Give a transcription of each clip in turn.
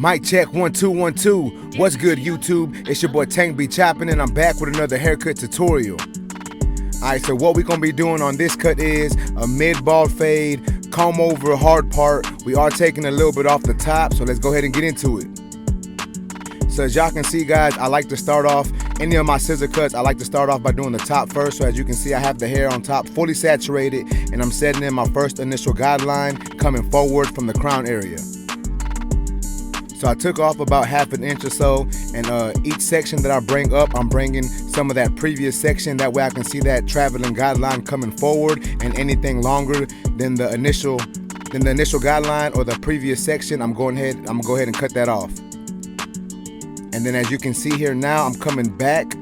Mic check 1 2 1 2. What's good, YouTube? It's your boy Tank B Choppin', and I'm back with another haircut tutorial. Alright, so what we're gonna be doing on this cut is a mid-bald fade, comb over hard part. We are taking a little bit off the top, so let's go ahead and get into it. So as y'all can see, guys, I like to start off any of my scissor cuts. I like to start off by doing the top first. So as you can see, I have the hair on top fully saturated, and I'm setting in my first initial guideline coming forward from the crown area. So I took off about ½ an inch or so, and each section that I bring up, I'm bringing some of that previous section. That way I can see that traveling guideline coming forward, and anything longer than the initial guideline or the previous section, I'm gonna go ahead and cut that off. And then as you can see here now, I'm coming back,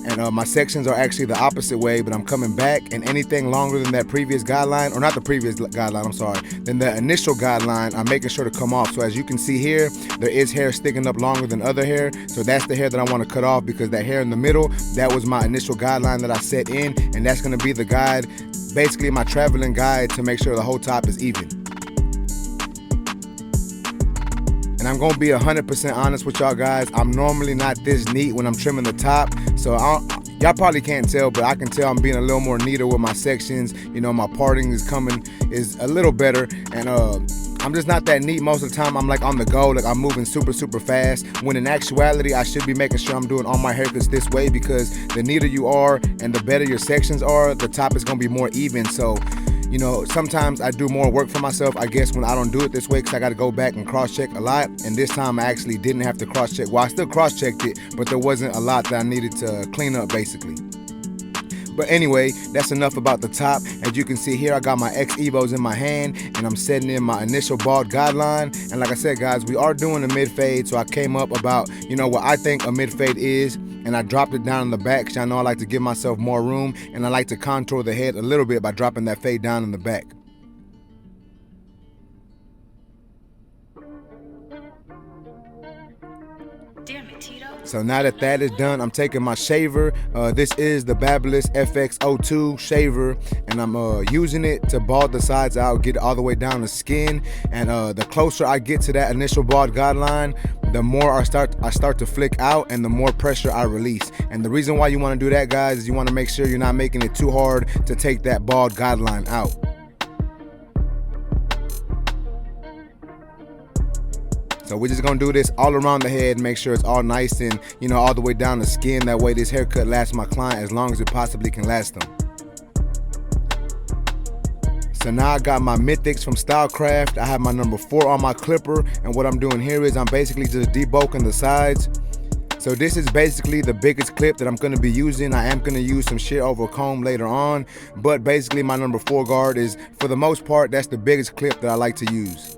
and my sections are actually the opposite way, but I'm coming back, and anything longer than that previous guideline, or not the previous guideline, I'm sorry, than the initial guideline, I'm making sure to come off. So as you can see here, there is hair sticking up longer than other hair, so that's the hair that I want to cut off, because that hair in the middle, that was my initial guideline that I set in, and that's going to be the guide, basically my traveling guide, to make sure the whole top is even. And I'm gonna be 100% honest with y'all guys, I'm normally not this neat when I'm trimming the top, so y'all probably can't tell, but I can tell I'm being a little more neater with my sections. You know, my parting is a little better, and I'm just not that neat most of the time. I'm like on the go, like I'm moving super fast, when in actuality I should be making sure I'm doing all my haircuts this way, because the neater you are and the better your sections are, the top is gonna be more even. So you know, sometimes I do more work for myself, I guess, when I don't do it this way, because I got to go back and cross-check a lot. And this time I actually didn't have to cross-check. Well, I still cross-checked it, but there wasn't a lot that I needed to clean up, basically. But anyway, that's enough about the top. As you can see here, I got my X Evos in my hand, and I'm setting in my initial bald guideline. And like I said, guys, we are doing a mid-fade, so I came up about, you know, what I think a mid-fade is, and I dropped it down in the back, because I know I like to give myself more room, and I like to contour the head a little bit by dropping that fade down in the back. So now that that is done, I'm taking my shaver. This is the Barber FX02 shaver, and I'm using it to bald the sides out, get it all the way down the skin. And the closer I get to that initial bald guideline, the more I start to flick out, and the more pressure I release. And the reason why you want to do that, guys, is you want to make sure you're not making it too hard to take that bald guideline out. So we're just gonna do this all around the head, make sure it's all nice and, you know, all the way down the skin. That way this haircut lasts my client as long as it possibly can last them. So now I got my Mythics from Stylecraft. I have my number 4 on my clipper, and what I'm doing here is I'm basically just debulking the sides. So this is basically the biggest clip that I'm going to be using. I am going to use some shear over comb later on, but basically my number 4 guard is, for the most part, that's the biggest clip that I like to use.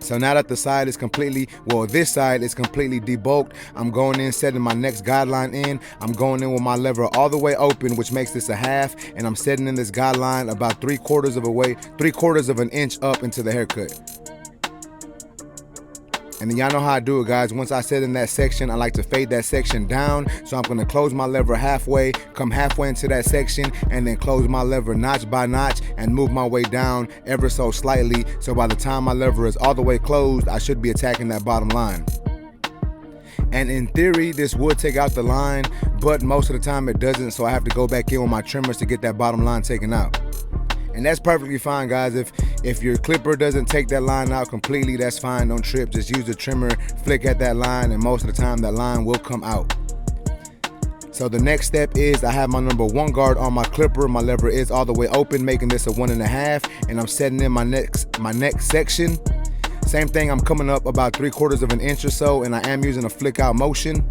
So now that the side is completely, well, this side is completely debulked, I'm going in, setting my next guideline in. I'm going in with my lever all the way open, which makes this a half, and I'm setting in this guideline about 3/4 of an inch up into the haircut. And then y'all know how I do it, guys. Once I set in that section, I like to fade that section down. So I'm gonna close my lever halfway, come halfway into that section, and then close my lever notch by notch and move my way down ever so slightly. So by the time my lever is all the way closed, I should be attacking that bottom line. And in theory, this would take out the line, but most of the time it doesn't. So I have to go back in with my trimmers to get that bottom line taken out. And that's perfectly fine, guys. If your clipper doesn't take that line out completely, that's fine, don't trip. Just use the trimmer, flick at that line, and most of the time that line will come out. So the next step is I have my number 1 guard on my clipper. My lever is all the way open, making this a 1.5, and I'm setting in my next section. Same thing, I'm coming up about 3/4 of an inch or so, and I am using a flick out motion.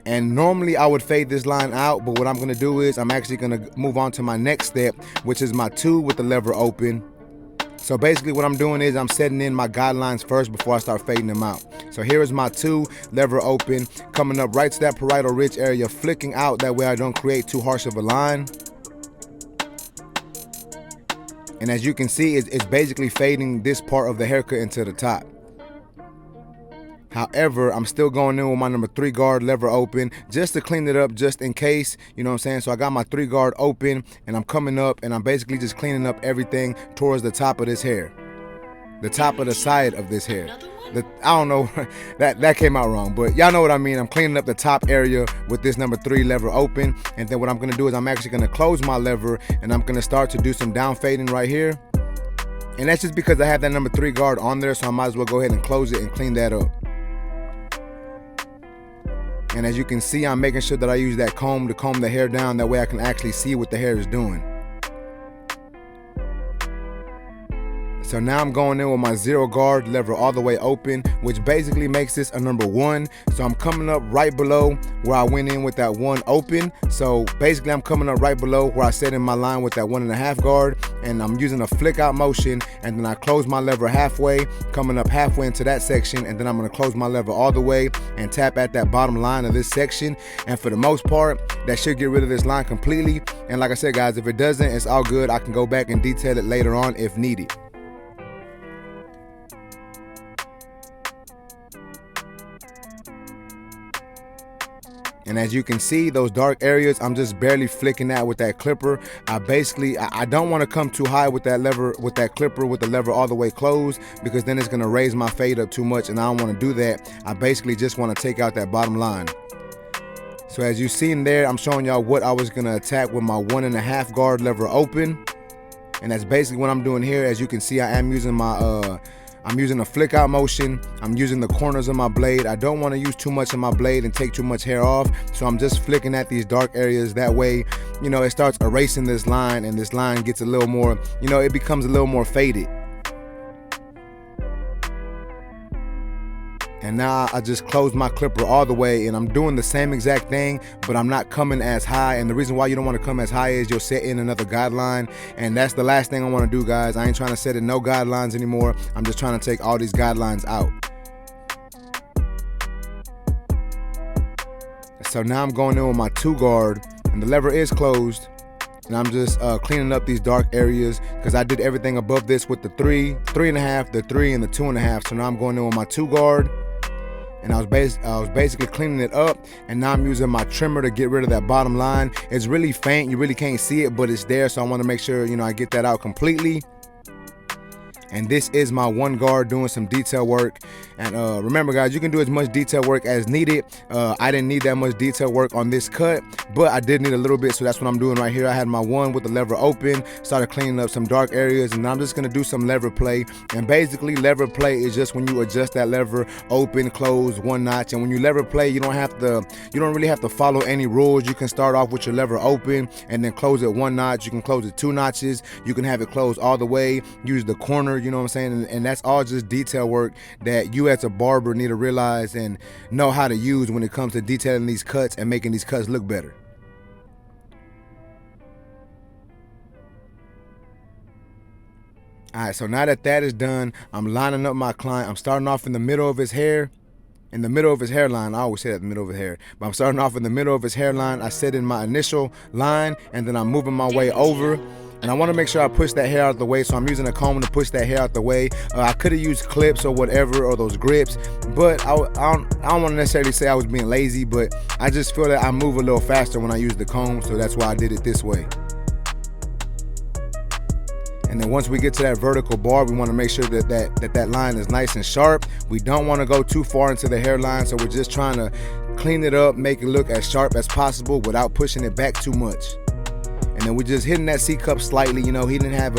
And normally I would fade this line out, but what I'm gonna do is I'm actually gonna move on to my next step, which is my 2 with the lever open. So basically what I'm doing is I'm setting in my guidelines first before I start fading them out. So here is my 2, lever open, coming up right to that parietal ridge area, flicking out, that way I don't create too harsh of a line. And as you can see, it's basically fading this part of the haircut into the top. However, I'm still going in with my number 3 guard, lever open, just to clean it up, just in case, you know what I'm saying? So I got my 3 guard open, and I'm coming up, and I'm basically just cleaning up everything towards the top of this hair, the top of the side of this hair. I don't know, that came out wrong, but y'all know what I mean. I'm cleaning up the top area with this number 3 lever open, and then what I'm gonna do is I'm actually gonna close my lever, and I'm gonna start to do some down fading right here. And that's just because I have that number 3 guard on there, so I might as well go ahead and close it and clean that up. And as you can see, I'm making sure that I use that comb to comb the hair down, that way I can actually see what the hair is doing. So now I'm going in with my 0 guard lever all the way open, which basically makes this a number 1. So I'm coming up right below where I went in with that 1 open. So basically I'm coming up right below where I set in my line with that 1.5 guard, and I'm using a flick out motion, and then I close my lever halfway, coming up halfway into that section, and then I'm gonna close my lever all the way and tap at that bottom line of this section. And for the most part, that should get rid of this line completely. And like I said, guys, if it doesn't, it's all good. I can go back and detail it later on if needed. And as you can see, those dark areas, I'm just barely flicking that with that clipper. I don't want to come too high with that lever, with that clipper, with the lever all the way closed, because then it's going to raise my fade up too much, and I don't want to do that. I basically just want to take out that bottom line. So as you see in there, I'm showing y'all what I was going to attack with my 1.5 guard lever open. And that's basically what I'm doing here. As you can see, I am using my I'm using a flick out motion. I'm using the corners of my blade. I don't want to use too much of my blade and take too much hair off. So I'm just flicking at these dark areas. That way, you know, it starts erasing this line, and this line gets a little more, you know, it becomes a little more faded. And now I just closed my clipper all the way, and I'm doing the same exact thing, but I'm not coming as high. And the reason why you don't want to come as high is you'll set in another guideline, and that's the last thing I want to do, guys. I ain't trying to set in no guidelines anymore. I'm just trying to take all these guidelines out. So now I'm going in with my 2 guard, and the lever is closed. And I'm just cleaning up these dark areas, because I did everything above this with the 3, 3.5, the 3, and the 2.5. So now I'm going in with my 2 guard. And I was basically cleaning it up, and now I'm using my trimmer to get rid of that bottom line. It's really faint, you really can't see it, but it's there, so I want to make sure, you know, I get that out completely. And this is my 1 guard doing some detail work. And remember, guys, you can do as much detail work as needed. I didn't need that much detail work on this cut, but I did need a little bit, so that's what I'm doing right here. I had my 1 with the lever open, started cleaning up some dark areas, and now I'm just gonna do some lever play. And basically, lever play is just when you adjust that lever, open, close, 1 notch. And when you lever play, you don't really have to follow any rules. You can start off with your lever open and then close it 1 notch. You can close it 2 notches. You can have it closed all the way. Use the corner, you know what I'm saying? And that's all just detail work that you as a barber need to realize and know how to use when it comes to detailing these cuts and making these cuts look better. All right, so now that that is done, I'm lining up my client. I'm starting off in the middle of his hair, in the middle of his hairline. I always say that, the middle of his hair, but I'm starting off in the middle of his hairline. I set in my initial line, and then I'm moving my way over. And I want to make sure I push that hair out of the way, so I'm using a comb to push that hair out the way. I could have used clips or whatever, or those grips, but I don't want to necessarily say I was being lazy, but I just feel that I move a little faster when I use the comb, so that's why I did it this way. And then once we get to that vertical bar, we want to make sure that line is nice and sharp. We don't want to go too far into the hairline, so we're just trying to clean it up, make it look as sharp as possible without pushing it back too much. And then we're just hitting that C cup slightly. You know, he didn't have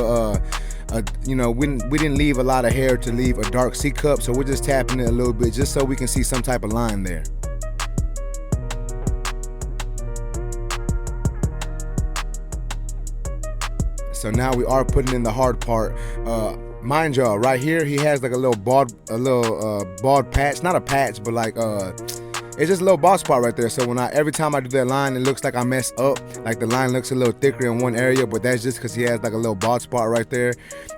we didn't leave a lot of hair to leave a dark C cup, so we're just tapping it a little bit just so we can see some type of line there. So now we are putting in the hard part. Mind y'all, right here he has like a little bald patch, not a patch, but like it's just a little bald spot right there. So every time I do that line, it looks like I mess up. Like the line looks a little thicker in one area, but that's just because he has like a little bald spot right there.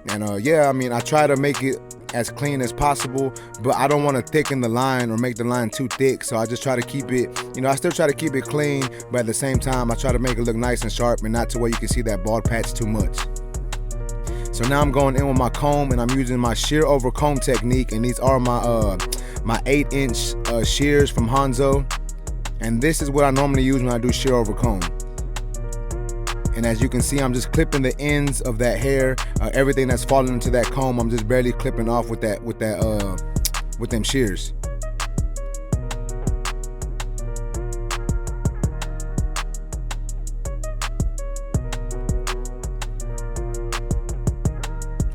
And yeah, I mean, I try to make it as clean as possible, but I don't want to thicken the line or make the line too thick. So I just try to keep it, you know, I still try to keep it clean, but at the same time, I try to make it look nice and sharp and not to where you can see that bald patch too much. So now I'm going in with my comb, and I'm using my shear over comb technique, and these are my 8-inch shears from Hanzo, and this is what I normally use when I do shear over comb. And as you can see, I'm just clipping the ends of that hair, everything that's falling into that comb. I'm just barely clipping off with that with them shears.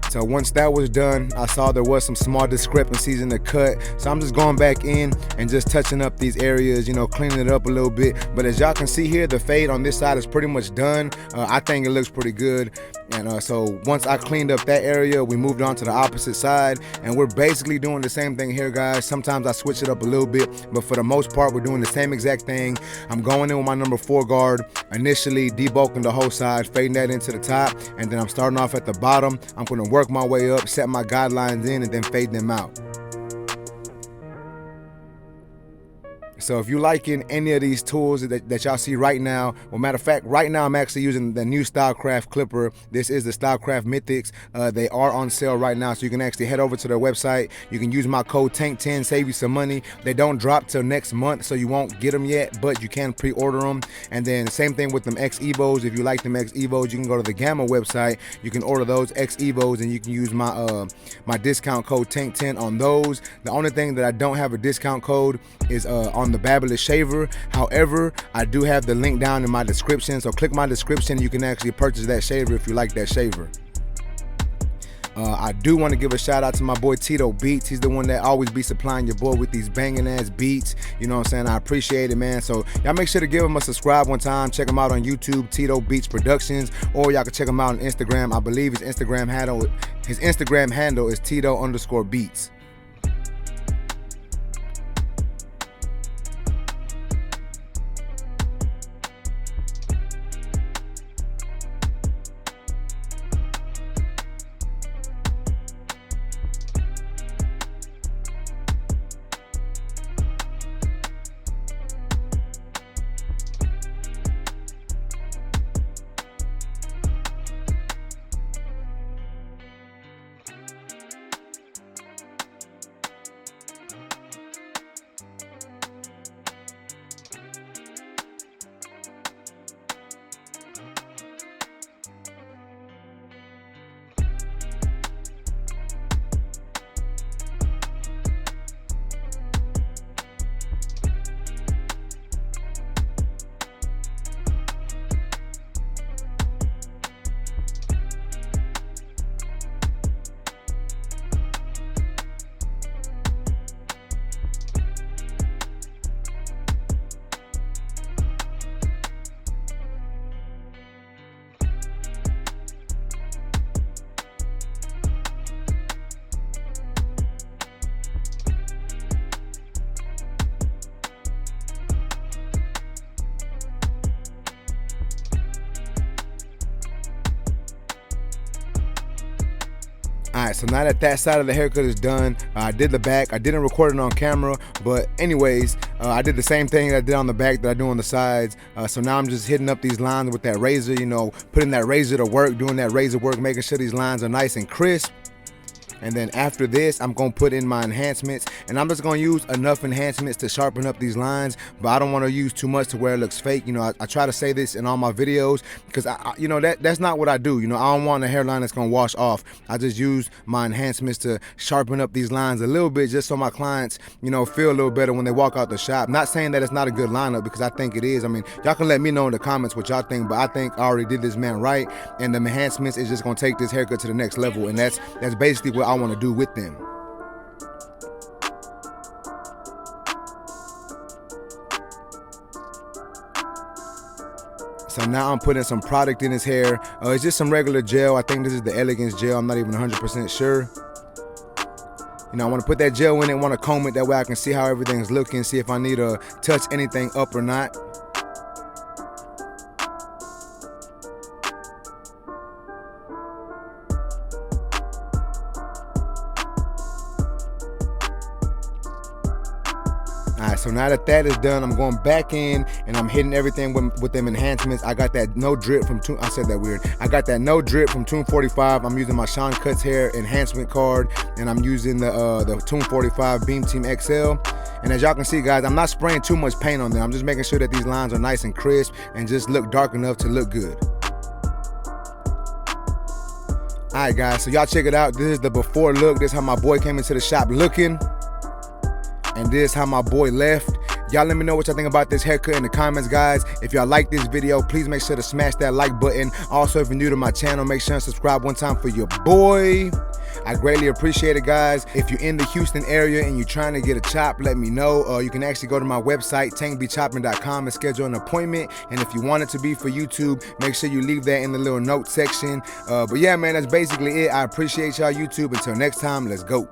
So once that was done, I saw there was some small discrepancies in the cut. So I'm just going back in and just touching up these areas, you know, cleaning it up a little bit. But as y'all can see here, the fade on this side is pretty much done. I think it looks pretty good. And so once I cleaned up that area, we moved on to the opposite side. And we're basically doing the same thing here, guys. Sometimes I switch it up a little bit, but for the most part, we're doing the same exact thing. I'm going in with my number 4 guard, initially debulking the whole side, fading that into the top. And then I'm starting off at the bottom. I'm gonna work my way up, set my guidelines in, and then fade them out. So if you're liking any of these tools that y'all see right now, well, matter of fact, right now I'm actually using the new Stylecraft clipper. This is the Stylecraft Mythics. They are on sale right now, so you can actually head over to their website. You can use my code TANK10, save you some money. They don't drop till next month, so you won't get them yet, but you can pre-order them. And then same thing with them X Evos. If you like them X Evos, you can go to the Gamma website. You can order those X Evos, and you can use my my discount code TANK10 on those. The only thing that I don't have a discount code is on the Barber shaver. However, I do have the link down in my description, so click my description. You can actually purchase that shaver if you like that shaver. I do want to give a shout out to my boy Tito Beats. He's the one that always be supplying your boy with these banging ass beats. You know what I'm saying? I appreciate it, man. So y'all make sure to give him a subscribe one time. Check him out on YouTube, Tito Beats Productions, or y'all can check him out on Instagram. I believe his Instagram handle is Tito_Beats. Alright, so now that that side of the haircut is done, I did the back. I didn't record it on camera, but anyways, I did the same thing that I did on the back that I do on the sides. So now I'm just hitting up these lines with that razor, you know, putting that razor to work, doing that razor work, making sure these lines are nice and crisp. And then after this, I'm gonna put in my enhancements, and I'm just gonna use enough enhancements to sharpen up these lines, but I don't wanna use too much to where it looks fake. You know, I try to say this in all my videos, because you know, that's not what I do. You know, I don't want a hairline that's gonna wash off. I just use my enhancements to sharpen up these lines a little bit, just so my clients, you know, feel a little better when they walk out the shop. Not saying that it's not a good lineup, because I think it is. I mean, y'all can let me know in the comments what y'all think, but I think I already did this man right, and the enhancements is just gonna take this haircut to the next level, and that's basically what I want to do with them. So now I'm putting some product in his hair. It's just some regular gel. I think this is the Elegance gel. I'm not even 100% sure. You know, I want to put that gel in it, want to comb it, that way I can see how everything's looking, see if I need to touch anything up or not. Alright, so now that that is done, I'm going back in and I'm hitting everything with them enhancements. I got that no drip from I said that weird. I got that no drip from Tune 45. I'm using my Sean Cuts Hair enhancement card, and I'm using the Tune 45 Beam Team XL. And as y'all can see, guys, I'm not spraying too much paint on them. I'm just making sure that these lines are nice and crisp and just look dark enough to look good. Alright guys, so y'all check it out. This is the before look. This is how my boy came into the shop looking. And this is how my boy left. Y'all let me know what y'all think about this haircut in the comments, guys. If y'all like this video, please make sure to smash that like button. Also, if you're new to my channel, make sure and subscribe one time for your boy. I greatly appreciate it, guys. If you're in the Houston area and you're trying to get a chop, let me know. You can actually go to my website, tankbchopping.com, and schedule an appointment. And if you want it to be for YouTube, make sure you leave that in the little note section. But yeah, man, that's basically it. I appreciate y'all, YouTube. Until next time, let's go.